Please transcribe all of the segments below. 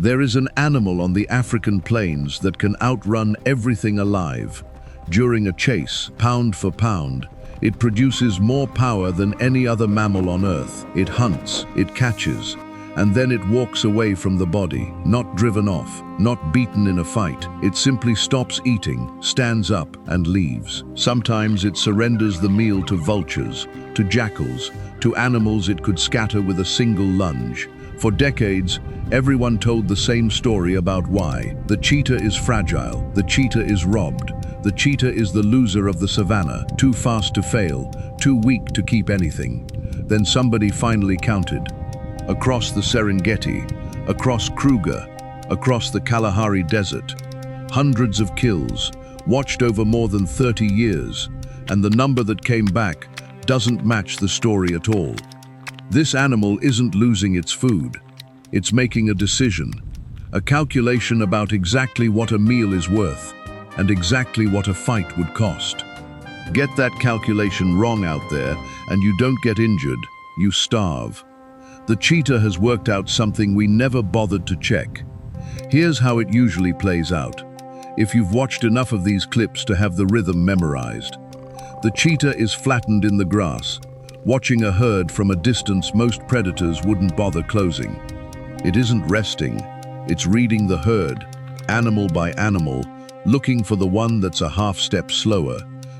There is an animal on the African plains that can outrun everything alive. During a chase, pound for pound, it produces more power than any other mammal on Earth. It hunts, it catches, and then it walks away from the body, not driven off, not beaten in a fight. It simply stops eating, stands up, and leaves. Sometimes it surrenders the meal to vultures, to jackals, to animals it could scatter with a single lunge. For decades, everyone told the same story about why. The cheetah is fragile, the cheetah is robbed, the cheetah is the loser of the savannah, too fast to fail, too weak to keep anything. Then somebody finally counted. Across the Serengeti, across Kruger, across the Kalahari Desert, hundreds of kills, watched over more than 30 years, and the number that came back doesn't match the story at all. This animal isn't losing its food. It's making a decision, a calculation about exactly what a meal is worth and exactly what a fight would cost. Get that calculation wrong out there and you don't get injured, you starve. The cheetah has worked out something we never bothered to check. Here's how it usually plays out, if you've watched enough of these clips to have the rhythm memorized. The cheetah is flattened in the grass, watching a herd from a distance most predators wouldn't bother closing. It isn't resting, it's reading the herd, animal by animal, looking for the one that's a half step slower,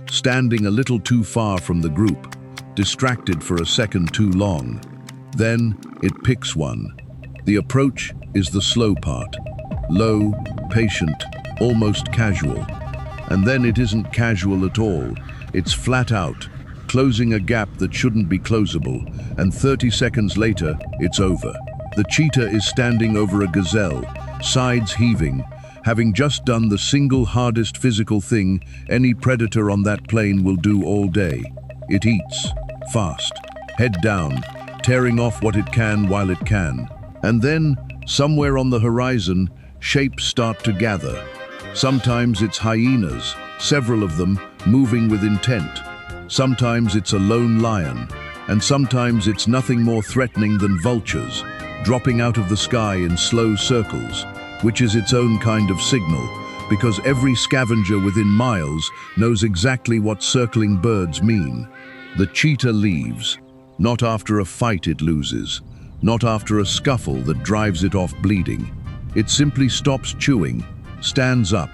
standing a little too far from the group, distracted for a second too long. Then it picks one. The approach is the slow part, low, patient, almost casual. And then it isn't casual at all, it's flat out, closing a gap that shouldn't be closable, and 30 seconds later, it's over. The cheetah is standing over a gazelle, sides heaving, having just done the single hardest physical thing any predator on that plain will do all day. It eats, fast, head down, tearing off what it can while it can. And then, somewhere on the horizon, shapes start to gather. Sometimes it's hyenas, several of them, moving with intent. Sometimes it's a lone lion, and sometimes it's nothing more threatening than vultures, dropping out of the sky in slow circles, which is its own kind of signal, because every scavenger within miles knows exactly what circling birds mean. The cheetah leaves, not after a fight it loses, not after a scuffle that drives it off bleeding. It simply stops chewing, stands up,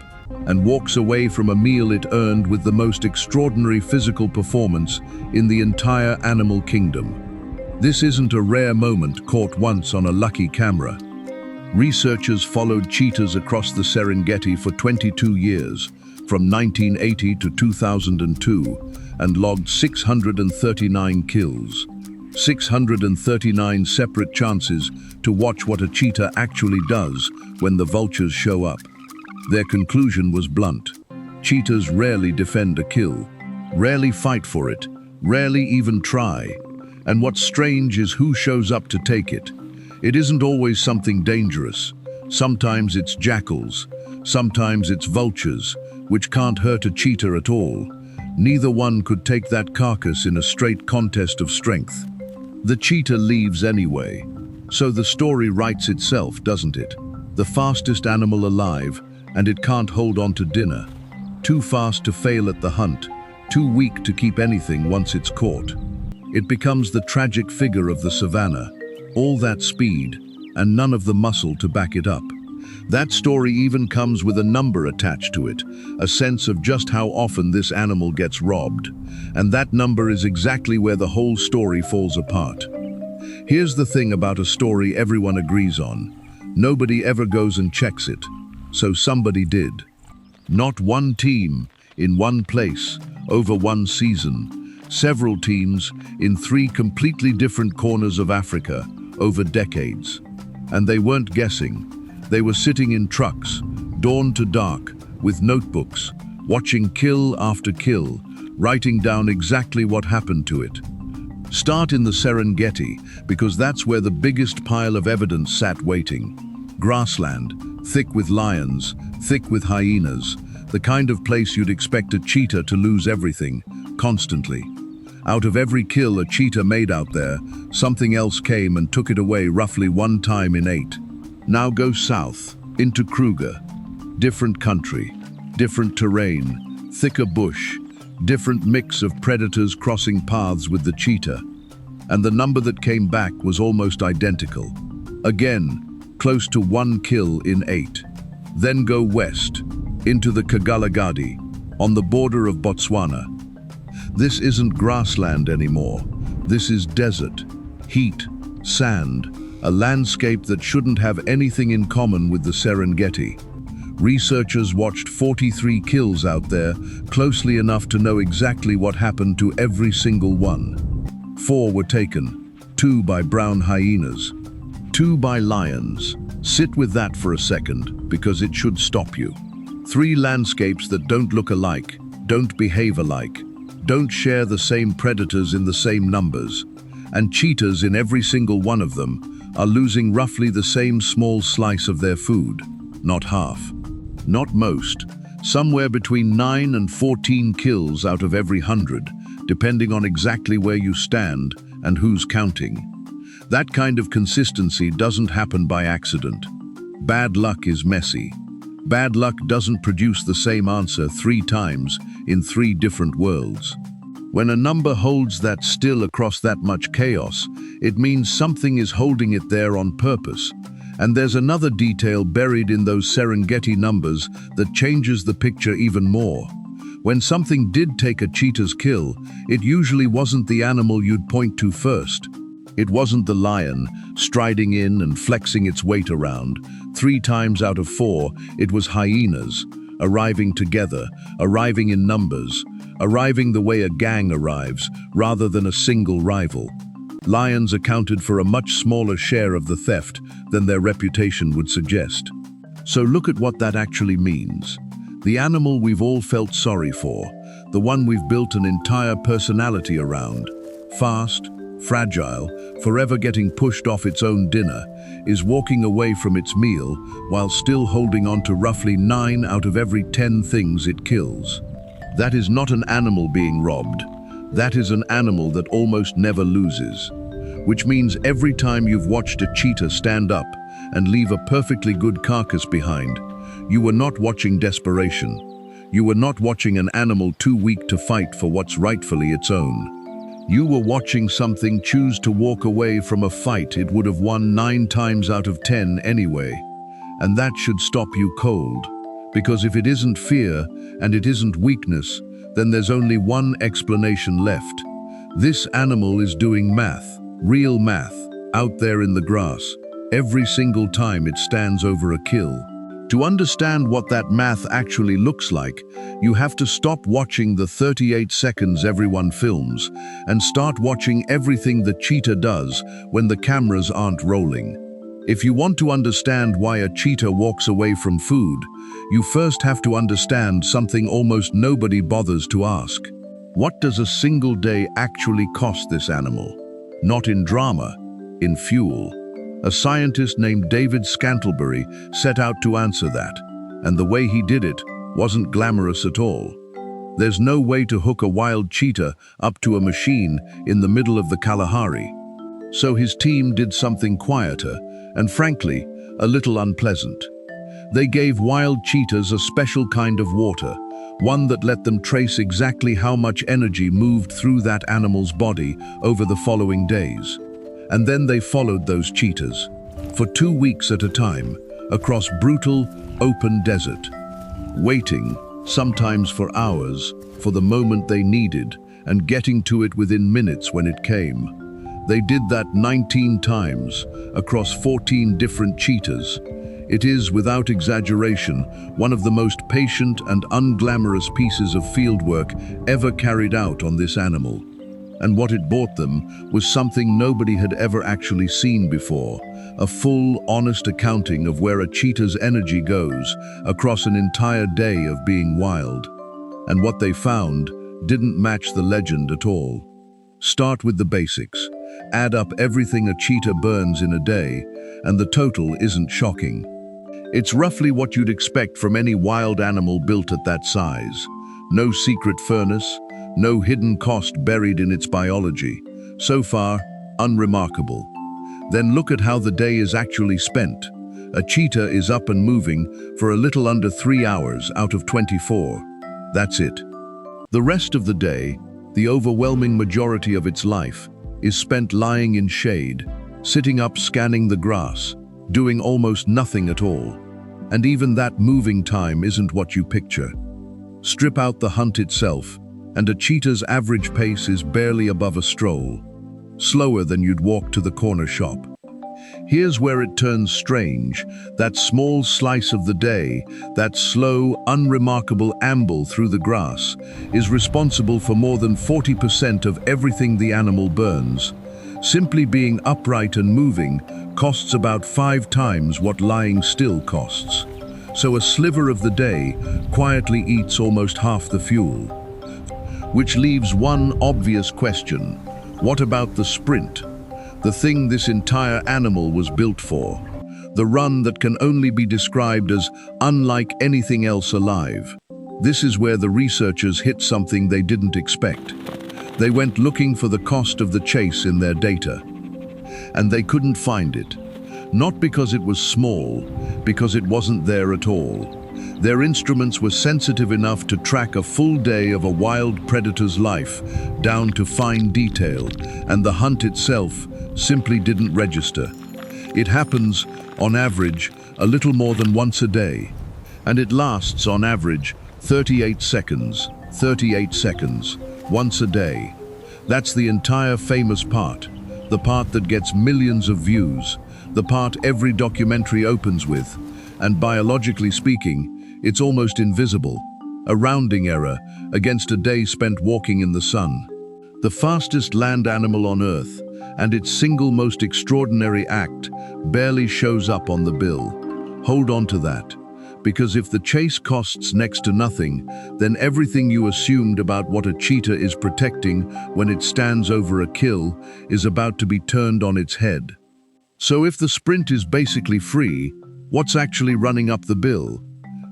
and walks away from a meal it earned with the most extraordinary physical performance in the entire animal kingdom. This isn't a rare moment caught once on a lucky camera. Researchers followed cheetahs across the Serengeti for 22 years, from 1980 to 2002, and logged 639 kills. 639 separate chances to watch what a cheetah actually does when the vultures show up. Their conclusion was blunt. Cheetahs rarely defend a kill, rarely fight for it, rarely even try. And what's strange is who shows up to take it. It isn't always something dangerous. Sometimes it's jackals, sometimes it's vultures, which can't hurt a cheetah at all. Neither one could take that carcass in a straight contest of strength. The cheetah leaves anyway. So the story writes itself, doesn't it? The fastest animal alive, and it can't hold on to dinner. Too fast to fail at the hunt, too weak to keep anything once it's caught. It becomes the tragic figure of the savannah, all that speed, and none of the muscle to back it up. That story even comes with a number attached to it, a sense of just how often this animal gets robbed. And that number is exactly where the whole story falls apart. Here's the thing about a story everyone agrees on. Nobody ever goes and checks it. So somebody did. Not one team, in one place, over one season. Several teams, in 3 completely different corners of Africa, over decades. And they weren't guessing. They were sitting in trucks, dawn to dark, with notebooks, watching kill after kill, writing down exactly what happened to it. Start in the Serengeti, because that's where the biggest pile of evidence sat waiting. Grassland, thick with lions, thick with hyenas, the kind of place you'd expect a cheetah to lose everything, constantly. Out of every kill a cheetah made out there, something else came and took it away roughly 1 time in 8. Now go south, into Kruger. Different country, different terrain, thicker bush, different mix of predators crossing paths with the cheetah. And the number that came back was almost identical. Again, close to 1 kill in 8. Then go west, into the Kgalagadi, on the border of Botswana. This isn't grassland anymore. This is desert, heat, sand, a landscape that shouldn't have anything in common with the Serengeti. Researchers watched 43 kills out there, closely enough to know exactly what happened to every single one. 4 were taken, 2 by brown hyenas, 2 by lions. Sit with that for a second, because it should stop you. 3 landscapes that don't look alike, don't behave alike, don't share the same predators in the same numbers, and cheetahs in every single one of them are losing roughly the same small slice of their food, not half. Not most, somewhere between 9 and 14 kills out of every 100, depending on exactly where you stand and who's counting. That kind of consistency doesn't happen by accident. Bad luck is messy. Bad luck doesn't produce the same answer 3 times in 3 different worlds. When a number holds that still across that much chaos, it means something is holding it there on purpose. And there's another detail buried in those Serengeti numbers that changes the picture even more. When something did take a cheetah's kill, it usually wasn't the animal you'd point to first. It wasn't the lion, striding in and flexing its weight around. 3 times out of 4, it was hyenas, arriving together, arriving in numbers, arriving the way a gang arrives, rather than a single rival. Lions accounted for a much smaller share of the theft than their reputation would suggest. So look at what that actually means. The animal we've all felt sorry for, the one we've built an entire personality around, fast, fragile, forever getting pushed off its own dinner, is walking away from its meal while still holding on to roughly 9 out of every 10 things it kills. That is not an animal being robbed. That is an animal that almost never loses. Which means every time you've watched a cheetah stand up and leave a perfectly good carcass behind, you were not watching desperation. You were not watching an animal too weak to fight for what's rightfully its own. You were watching something choose to walk away from a fight it would have won 9 times out of 10 anyway. And that should stop you cold. Because if it isn't fear and it isn't weakness, then there's only one explanation left. This animal is doing math, real math, out there in the grass, every single time it stands over a kill. To understand what that math actually looks like, you have to stop watching the 38 seconds everyone films and start watching everything the cheetah does when the cameras aren't rolling. If you want to understand why a cheetah walks away from food, you first have to understand something almost nobody bothers to ask. What does a single day actually cost this animal? Not in drama, in fuel. A scientist named David Scantlebury set out to answer that, and the way he did it wasn't glamorous at all. There's no way to hook a wild cheetah up to a machine in the middle of the Kalahari. So his team did something quieter, and frankly, a little unpleasant. They gave wild cheetahs a special kind of water, one that let them trace exactly how much energy moved through that animal's body over the following days. And then they followed those cheetahs, for 2 weeks at a time, across brutal, open desert, waiting, sometimes for hours, for the moment they needed, and getting to it within minutes when it came. They did that 19 times, across 14 different cheetahs. It is, without exaggeration, one of the most patient and unglamorous pieces of fieldwork ever carried out on this animal. And what it brought them was something nobody had ever actually seen before, a full, honest accounting of where a cheetah's energy goes across an entire day of being wild. And what they found didn't match the legend at all. Start with the basics. Add up everything a cheetah burns in a day, and the total isn't shocking. It's roughly what you'd expect from any wild animal built at that size. No secret furnace, no hidden cost buried in its biology. So far, unremarkable. Then look at how the day is actually spent. A cheetah is up and moving for a little under 3 hours out of 24. That's it. The rest of the day, the overwhelming majority of its life, is spent lying in shade, sitting up scanning the grass, doing almost nothing at all. And even that moving time isn't what you picture. Strip out the hunt itself, and a cheetah's average pace is barely above a stroll, slower than you'd walk to the corner shop. Here's where it turns strange. That small slice of the day, that slow, unremarkable amble through the grass, is responsible for more than 40% of everything the animal burns. Simply being upright and moving costs about 5 times what lying still costs. So a sliver of the day quietly eats almost half the fuel. Which leaves one obvious question: what about the sprint? The thing this entire animal was built for. The run that can only be described as unlike anything else alive. This is where the researchers hit something they didn't expect. They went looking for the cost of the chase in their data. And they couldn't find it. Not because it was small, because it wasn't there at all. Their instruments were sensitive enough to track a full day of a wild predator's life, down to fine detail, and the hunt itself simply didn't register. It happens, on average, a little more than once a day, and it lasts, on average, 38 seconds, once a day. That's the entire famous part, the part that gets millions of views, the part every documentary opens with, and biologically speaking, it's almost invisible, a rounding error against a day spent walking in the sun. The fastest land animal on Earth, and its single most extraordinary act, barely shows up on the bill. Hold on to that, because if the chase costs next to nothing, then everything you assumed about what a cheetah is protecting when it stands over a kill is about to be turned on its head. So if the sprint is basically free, what's actually running up the bill?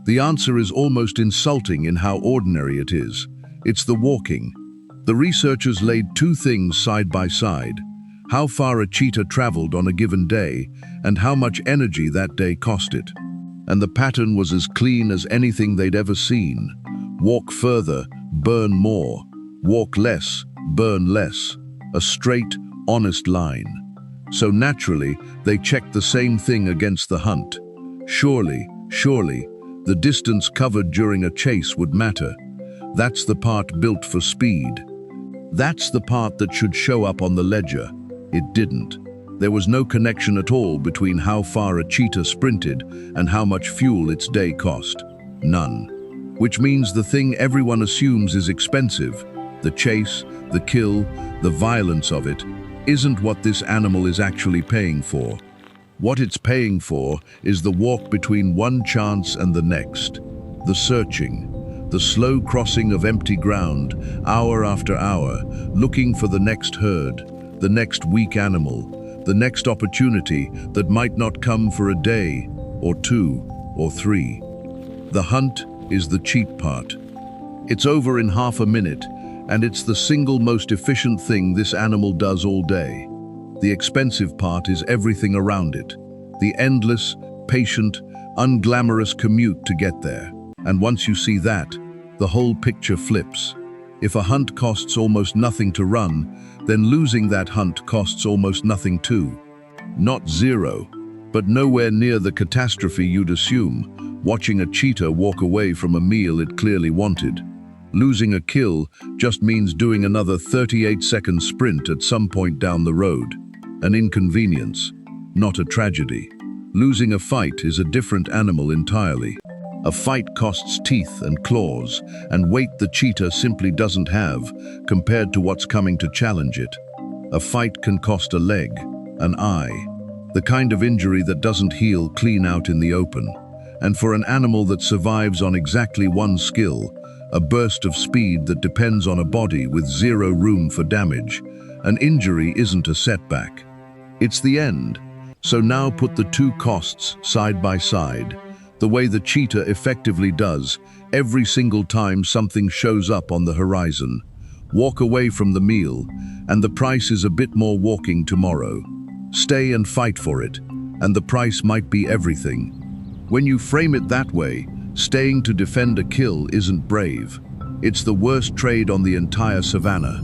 The answer is almost insulting in how ordinary it is. It's the walking. The researchers laid 2 things side by side: how far a cheetah traveled on a given day, and how much energy that day cost it. And the pattern was as clean as anything they'd ever seen. Walk further, burn more. Walk less, burn less. A straight, honest line. So naturally, they checked the same thing against the hunt. Surely, the distance covered during a chase would matter. That's the part built for speed. That's the part that should show up on the ledger. It didn't. There was no connection at all between how far a cheetah sprinted and how much fuel its day cost. None. Which means the thing everyone assumes is expensive, the chase, the kill, the violence of it, isn't what this animal is actually paying for. What it's paying for is the walk between one chance and the next. The searching, the slow crossing of empty ground, hour after hour, looking for the next herd, the next weak animal, the next opportunity that might not come for a day, or 2, or 3. The hunt is the cheap part. It's over in half a minute, and it's the single most efficient thing this animal does all day. The expensive part is everything around it. The endless, patient, unglamorous commute to get there. And once you see that, the whole picture flips. If a hunt costs almost nothing to run, then losing that hunt costs almost nothing too. Not zero, but nowhere near the catastrophe you'd assume, watching a cheetah walk away from a meal it clearly wanted. Losing a kill just means doing another 38-second sprint at some point down the road. An inconvenience, not a tragedy. Losing a fight is a different animal entirely. A fight costs teeth and claws and weight the cheetah simply doesn't have compared to what's coming to challenge it. A fight can cost a leg, an eye, the kind of injury that doesn't heal clean out in the open. And for an animal that survives on exactly one skill, a burst of speed that depends on a body with zero room for damage, an injury isn't a setback. It's the end. So now put the 2 costs side by side, the way the cheetah effectively does every single time something shows up on the horizon. Walk away from the meal, and the price is a bit more walking tomorrow. Stay and fight for it, and the price might be everything. When you frame it that way, staying to defend a kill isn't brave. It's the worst trade on the entire savannah.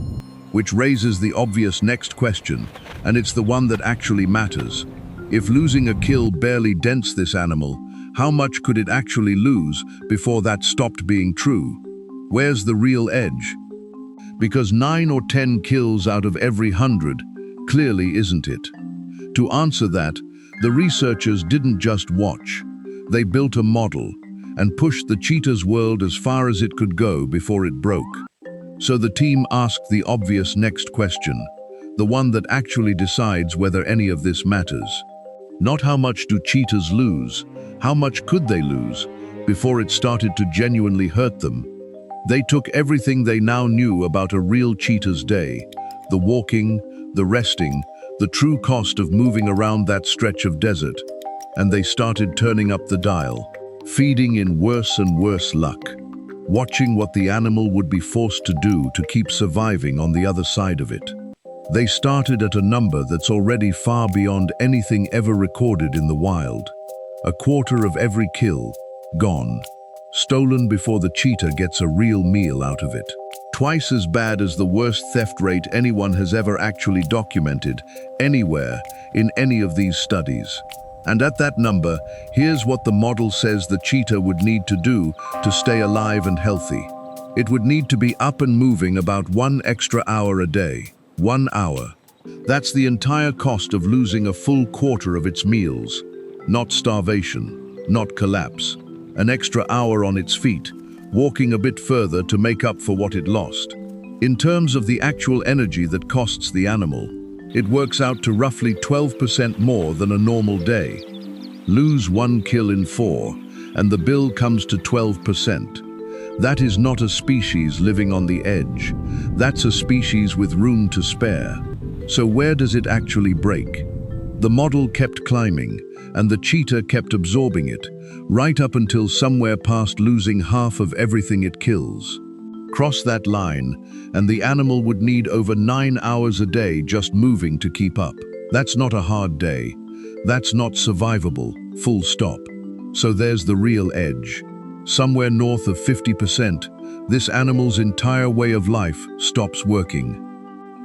Which raises the obvious next question, and it's the one that actually matters. If losing a kill barely dents this animal, how much could it actually lose before that stopped being true? Where's the real edge? Because 9 or 10 kills out of every 100 clearly isn't it. To answer that, the researchers didn't just watch. They built a model and pushed the cheetah's world as far as it could go before it broke. So the team asked the obvious next question, the one that actually decides whether any of this matters. Not how much do cheetahs lose, how much could they lose before it started to genuinely hurt them. They took everything they now knew about a real cheetah's day, the walking, the resting, the true cost of moving around that stretch of desert, and they started turning up the dial, feeding in worse and worse luck, watching what the animal would be forced to do to keep surviving on the other side of it. They started at a number that's already far beyond anything ever recorded in the wild. A quarter of every kill, gone. Stolen before the cheetah gets a real meal out of it. Twice as bad as the worst theft rate anyone has ever actually documented, anywhere, in any of these studies. And at that number, here's what the model says the cheetah would need to do to stay alive and healthy. It would need to be up and moving about 1 extra hour a day. 1 hour. That's the entire cost of losing a full quarter of its meals. Not starvation, not collapse. An extra hour on its feet, walking a bit further to make up for what it lost. In terms of the actual energy that costs the animal, it works out to roughly 12% more than a normal day. Lose 1 kill in 4, and the bill comes to 12%. That is not a species living on the edge. That's a species with room to spare. So where does it actually break? The model kept climbing, and the cheetah kept absorbing it, right up until somewhere past losing half of everything it kills. Cross that line, and the animal would need over 9 hours a day just moving to keep up. That's not a hard day. That's not survivable, full stop. So there's the real edge. Somewhere north of 50%, this animal's entire way of life stops working.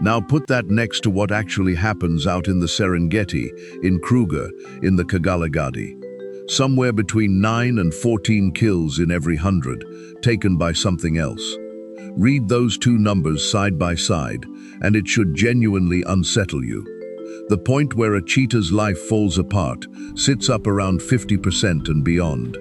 Now put that next to what actually happens out in the Serengeti, in Kruger, in the Kgalagadi. Somewhere between 9 and 14 kills in every 100, taken by something else. Read those two numbers side by side, and it should genuinely unsettle you. The point where a cheetah's life falls apart sits up around 50% and beyond.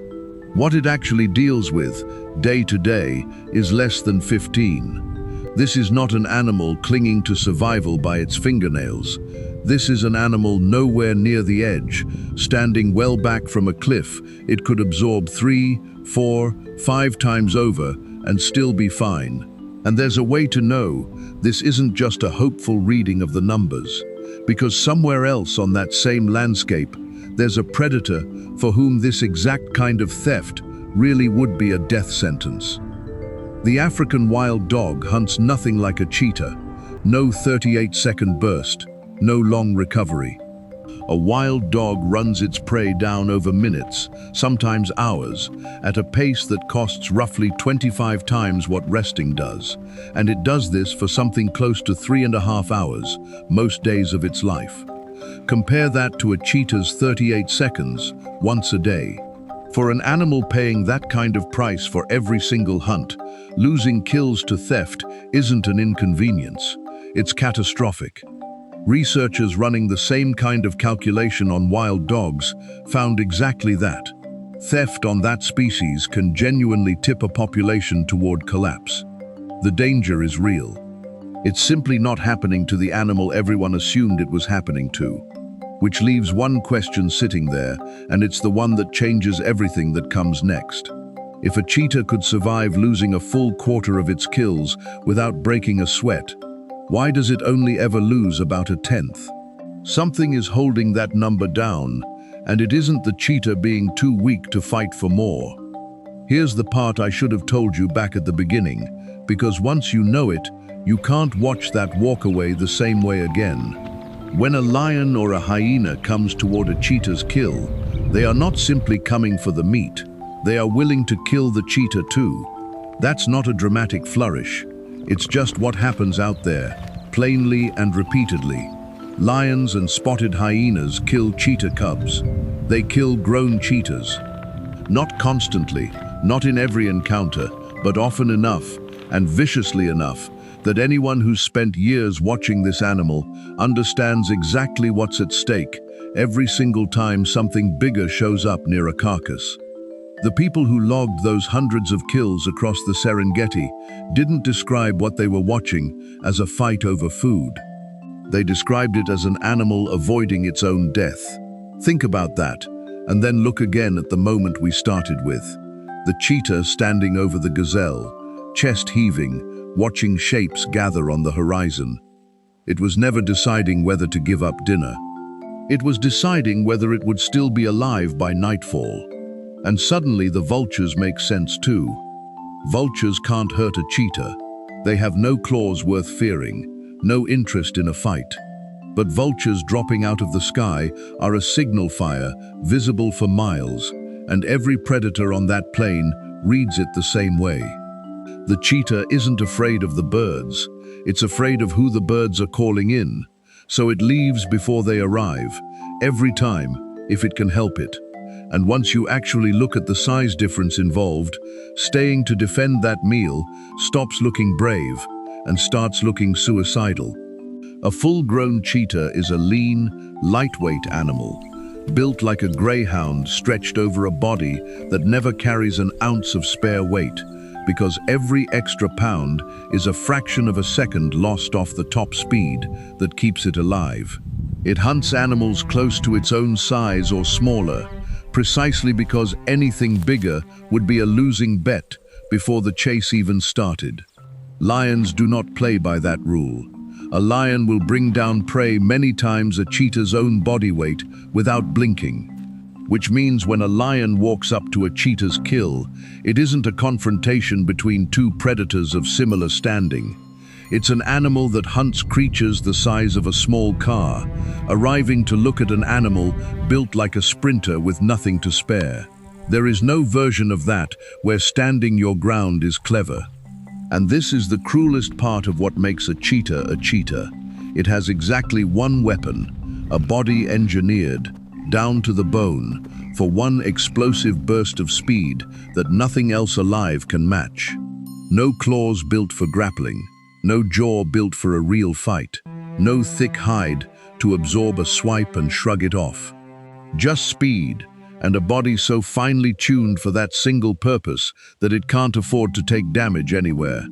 What it actually deals with, day to day, is less than 15. This is not an animal clinging to survival by its fingernails. This is an animal nowhere near the edge, standing well back from a cliff. It could absorb 3, 4, 5 times over and still be fine. And there's a way to know this isn't just a hopeful reading of the numbers, because somewhere else on that same landscape, there's a predator for whom this exact kind of theft really would be a death sentence. The African wild dog hunts nothing like a cheetah. No 38-second burst, no long recovery. A wild dog runs its prey down over minutes, sometimes hours, at a pace that costs roughly 25 times what resting does. And it does this for something close to 3.5 hours, most days of its life. Compare that to a cheetah's 38 seconds, once a day. For an animal paying that kind of price for every single hunt, losing kills to theft isn't an inconvenience. It's catastrophic. Researchers running the same kind of calculation on wild dogs found exactly that. Theft on that species can genuinely tip a population toward collapse. The danger is real. It's simply not happening to the animal everyone assumed it was happening to. Which leaves one question sitting there, and it's the one that changes everything that comes next. If a cheetah could survive losing a full quarter of its kills without breaking a sweat, why does it only ever lose about a tenth? Something is holding that number down, and it isn't the cheetah being too weak to fight for more. Here's the part I should have told you back at the beginning, because once you know it, you can't watch that walk away the same way again. When a lion or a hyena comes toward a cheetah's kill, they are not simply coming for the meat, they are willing to kill the cheetah too. That's not a dramatic flourish. It's just what happens out there, plainly and repeatedly. Lions and spotted hyenas kill cheetah cubs. They kill grown cheetahs. Not constantly, not in every encounter, but often enough, and viciously enough, that anyone who's spent years watching this animal understands exactly what's at stake every single time something bigger shows up near a carcass. The people who logged those hundreds of kills across the Serengeti didn't describe what they were watching as a fight over food. They described it as an animal avoiding its own death. Think about that, and then look again at the moment we started with. The cheetah standing over the gazelle, chest heaving, watching shapes gather on the horizon. It was never deciding whether to give up dinner. It was deciding whether it would still be alive by nightfall. And suddenly the vultures make sense too. Vultures can't hurt a cheetah. They have no claws worth fearing, no interest in a fight. But vultures dropping out of the sky are a signal fire visible for miles, and every predator on that plain reads it the same way. The cheetah isn't afraid of the birds, it's afraid of who the birds are calling in, so it leaves before they arrive, every time, if it can help it. And once you actually look at the size difference involved, staying to defend that meal stops looking brave and starts looking suicidal. A full-grown cheetah is a lean, lightweight animal, built like a greyhound stretched over a body that never carries an ounce of spare weight, because every extra pound is a fraction of a second lost off the top speed that keeps it alive. It hunts animals close to its own size or smaller, precisely because anything bigger would be a losing bet before the chase even started. Lions do not play by that rule. A lion will bring down prey many times a cheetah's own body weight without blinking. Which means when a lion walks up to a cheetah's kill, it isn't a confrontation between two predators of similar standing. It's an animal that hunts creatures the size of a small car, arriving to look at an animal built like a sprinter with nothing to spare. There is no version of that where standing your ground is clever. And this is the cruelest part of what makes a cheetah a cheetah. It has exactly one weapon, a body engineered, down to the bone, for one explosive burst of speed that nothing else alive can match. No claws built for grappling, no jaw built for a real fight, no thick hide to absorb a swipe and shrug it off. Just speed, and a body so finely tuned for that single purpose that it can't afford to take damage anywhere.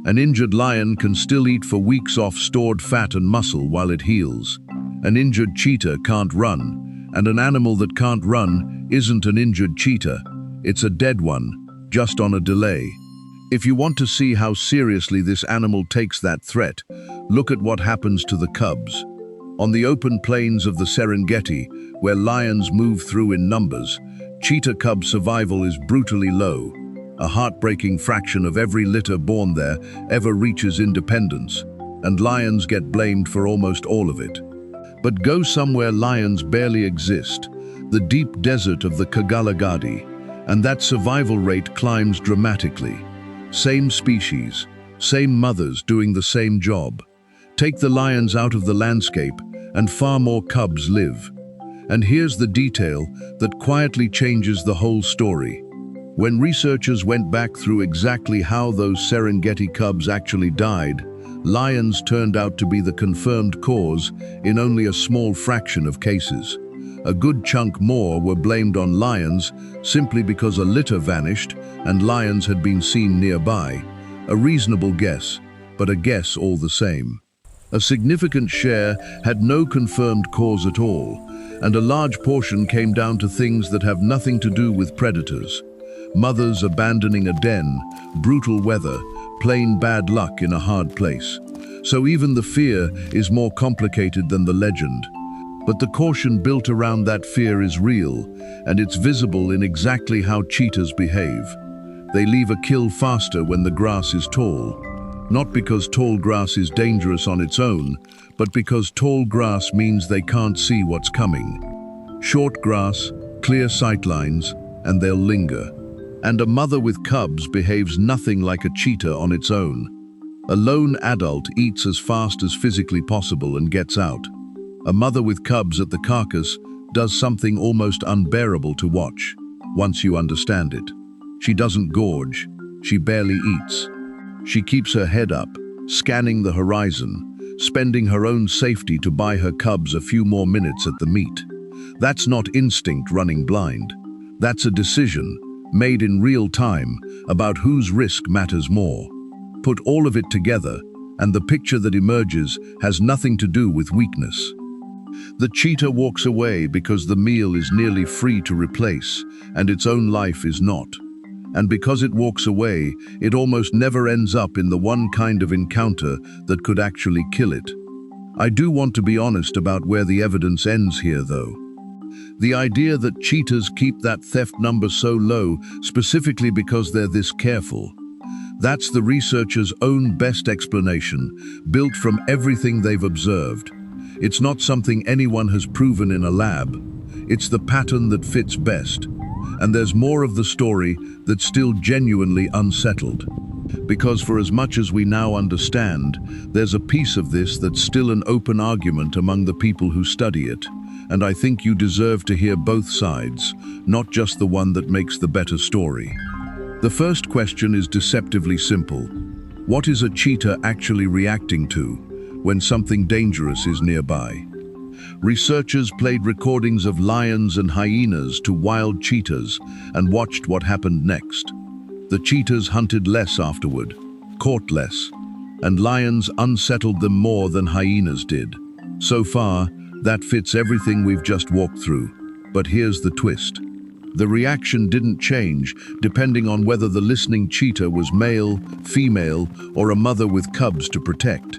An injured lion can still eat for weeks off stored fat and muscle while it heals. An injured cheetah can't run, and an animal that can't run isn't an injured cheetah. It's a dead one, just on a delay. If you want to see how seriously this animal takes that threat, look at what happens to the cubs. On the open plains of the Serengeti, where lions move through in numbers, cheetah cub survival is brutally low. A heartbreaking fraction of every litter born there ever reaches independence, and lions get blamed for almost all of it. But go somewhere lions barely exist, the deep desert of the Kgalagadi, and that survival rate climbs dramatically. Same species, same mothers doing the same job. Take the lions out of the landscape, and far more cubs live. And here's the detail that quietly changes the whole story. When researchers went back through exactly how those Serengeti cubs actually died, lions turned out to be the confirmed cause in only a small fraction of cases. A good chunk more were blamed on lions simply because a litter vanished and lions had been seen nearby. A reasonable guess, but a guess all the same. A significant share had no confirmed cause at all, and a large portion came down to things that have nothing to do with predators. Mothers abandoning a den, brutal weather, plain bad luck in a hard place. So even the fear is more complicated than the legend. But the caution built around that fear is real, and it's visible in exactly how cheetahs behave. They leave a kill faster when the grass is tall. Not because tall grass is dangerous on its own, but because tall grass means they can't see what's coming. Short grass, clear sightlines, and they'll linger. And a mother with cubs behaves nothing like a cheetah on its own. A lone adult eats as fast as physically possible and gets out. A mother with cubs at the carcass does something almost unbearable to watch, once you understand it. She doesn't gorge, she barely eats. She keeps her head up, scanning the horizon, spending her own safety to buy her cubs a few more minutes at the meat. That's not instinct running blind. That's a decision, made in real time, about whose risk matters more. Put all of it together, and the picture that emerges has nothing to do with weakness. The cheetah walks away because the meal is nearly free to replace, and its own life is not. And because it walks away, it almost never ends up in the one kind of encounter that could actually kill it. I do want to be honest about where the evidence ends here, though. The idea that cheetahs keep that theft number so low specifically because they're this careful. That's the researchers' own best explanation, built from everything they've observed. It's not something anyone has proven in a lab. It's the pattern that fits best. And there's more of the story that's still genuinely unsettled. Because for as much as we now understand, there's a piece of this that's still an open argument among the people who study it. And I think you deserve to hear both sides, not just the one that makes the better story. The first question is deceptively simple. What is a cheetah actually reacting to when something dangerous is nearby? Researchers played recordings of lions and hyenas to wild cheetahs and watched what happened next. The cheetahs hunted less afterward, caught less, and lions unsettled them more than hyenas did. So far, that fits everything we've just walked through. But here's the twist. The reaction didn't change depending on whether the listening cheetah was male, female, or a mother with cubs to protect.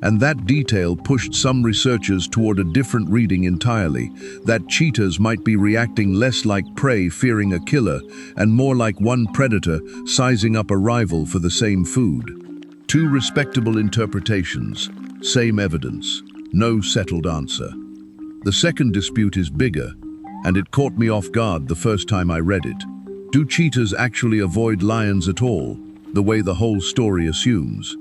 And that detail pushed some researchers toward a different reading entirely, that cheetahs might be reacting less like prey fearing a killer and more like one predator sizing up a rival for the same food. Two respectable interpretations, same evidence, no settled answer. The second dispute is bigger, and it caught me off guard the first time I read it. Do cheetahs actually avoid lions at all, the way the whole story assumes?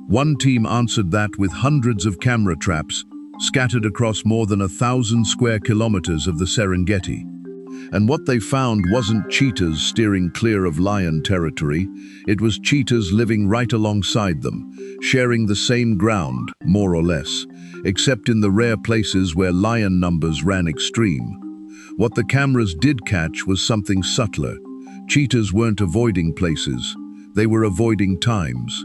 One team answered that with hundreds of camera traps scattered across more than 1,000 square kilometers of the Serengeti. And what they found wasn't cheetahs steering clear of lion territory, it was cheetahs living right alongside them, sharing the same ground, more or less, except in the rare places where lion numbers ran extreme. What the cameras did catch was something subtler. Cheetahs weren't avoiding places, they were avoiding times.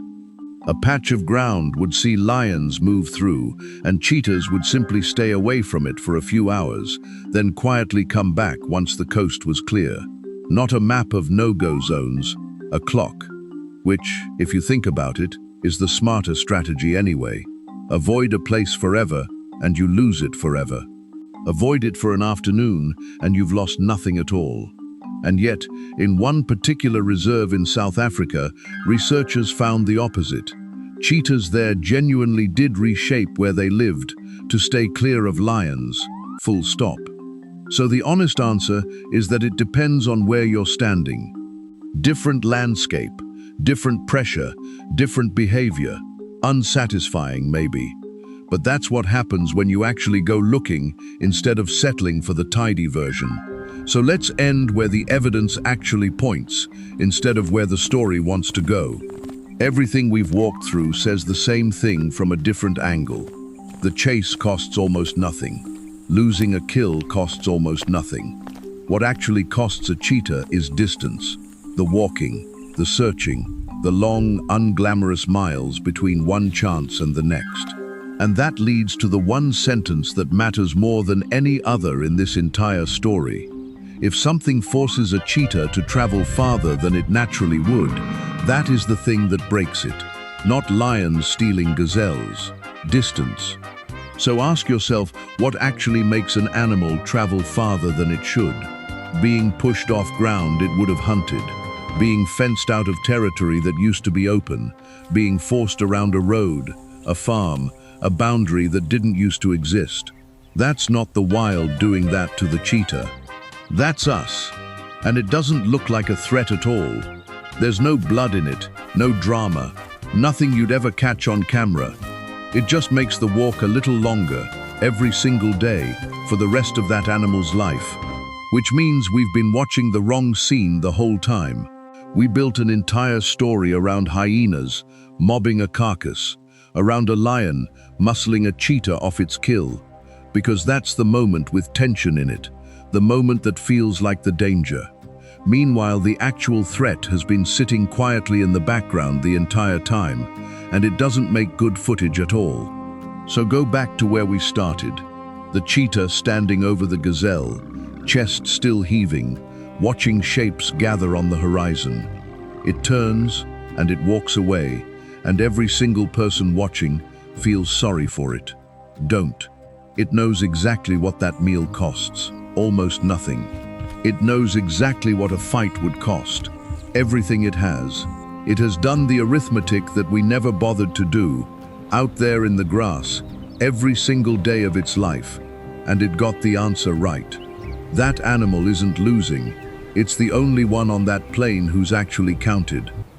A patch of ground would see lions move through, and cheetahs would simply stay away from it for a few hours, then quietly come back once the coast was clear. Not a map of no-go zones, a clock. Which, if you think about it, is the smarter strategy anyway. Avoid a place forever, and you lose it forever. Avoid it for an afternoon, and you've lost nothing at all. And yet, in one particular reserve in South Africa, researchers found the opposite. Cheetahs there genuinely did reshape where they lived to stay clear of lions, full stop. So the honest answer is that it depends on where you're standing. Different landscape, different pressure, different behavior. Unsatisfying, maybe. But that's what happens when you actually go looking instead of settling for the tidy version. So let's end where the evidence actually points, instead of where the story wants to go. Everything we've walked through says the same thing from a different angle. The chase costs almost nothing. Losing a kill costs almost nothing. What actually costs a cheetah is distance. The walking, the searching, the long, unglamorous miles between one chance and the next. And that leads to the one sentence that matters more than any other in this entire story. If something forces a cheetah to travel farther than it naturally would, that is the thing that breaks it. Not lions stealing gazelles. Distance. So ask yourself what actually makes an animal travel farther than it should. Being pushed off ground it would have hunted. being fenced out of territory that used to be open, being forced around a road, a farm, a boundary that didn't used to exist. That's not the wild doing that to the cheetah. That's us. And it doesn't look like a threat at all. There's no blood in it, no drama, nothing you'd ever catch on camera. It just makes the walk a little longer, every single day, for the rest of that animal's life. Which means we've been watching the wrong scene the whole time. We built an entire story around hyenas, mobbing a carcass, around a lion, muscling a cheetah off its kill. Because that's the moment with tension in it, the moment that feels like the danger. Meanwhile, the actual threat has been sitting quietly in the background the entire time, and it doesn't make good footage at all. So go back to where we started. The cheetah standing over the gazelle, chest still heaving, watching shapes gather on the horizon. It turns and it walks away, and every single person watching feels sorry for it. Don't. It knows exactly what that meal costs. Almost nothing. It knows exactly what a fight would cost. Everything it has. It has done the arithmetic that we never bothered to do, out there in the grass, every single day of its life, and it got the answer right. That animal isn't losing. It's the only one on that plain who's actually counted.